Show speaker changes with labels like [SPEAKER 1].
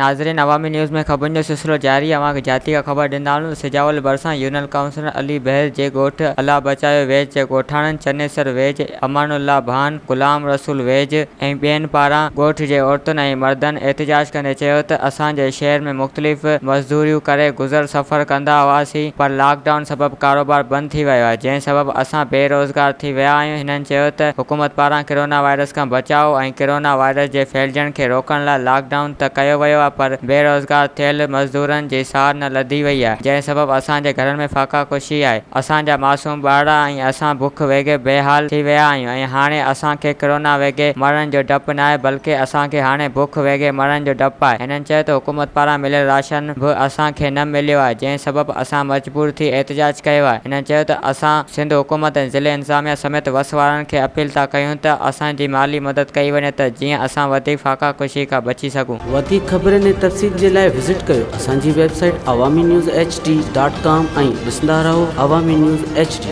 [SPEAKER 1] नाज़रीन, अवामी न्यूज़ में ख़बरुनि जो सिलसिलो जारी है। अवां खे जाती का ख़बर ॾींदा। सजावल ڀرسان यूनियन काउंसिलर अली बहर जे ॻोठ الھبچايو वेझ ॻोठाणन चनैसर वेझ अमानुल्लाह भान गुलाम रसूल वेझ ऐं ॿियनि पारां ॻोठ जे औरतुनि ऐं मर्दनि एहतिजाज कंदे चयो त असांजे शहर में मुख़्तलिफ़ मज़दूरियूं करे गुज़र सफ़र कंदा हुआसीं, पर लॉकडाउन सबबि कारोबार बंदि थी वियो आहे, जंहिं सबबि असां बेरोज़गार थी विया आहियूं। हिननि चयो त हुकूमत पारां कोरोना वायरस खां बचाव ऐं कोरोना वायरस जे फैलजण खे रोकण लाइ लॉकडाउन त कयो वियो आहे, पर बेरोज़गार थियल मज़दूरनि जी सार न लधी वई आहे, जंहिं सबबि असांजे घरनि में फाका खुशी आहे। असांजा मासूम ॿार ऐं असां बुख वेगे बेहाल थी विया आहियूं ऐं हाणे असांखे कोरोना वेगे मरण जो डपु न आहे, बल्कि असांखे हाणे बुख वेगे मरण जो डपु आहे। हिननि चयो त हुकूमत पारां मिलियल राशन बि असांखे न मिलियो आहे, जंहिं सबबि असां मजबूर थी एहतिजाज कयो आहे। हिननि चयो त असां सिंध हुकूमत ऐं ज़िले इंतिज़ामिया समेत वस वारनि खे अपील था कयूं त असांजी माली मदद कई वञे त जीअं असां वधीक फाका खुशी खां बची सघूं।
[SPEAKER 2] वधीक ख़बरनि ऐं तफ़सील जे लाइ विज़िट कयो असांजी वेबसाइट awamiNewsHD.com ऐं ॾिसंदा रहो अवामी न्यूज़ HD।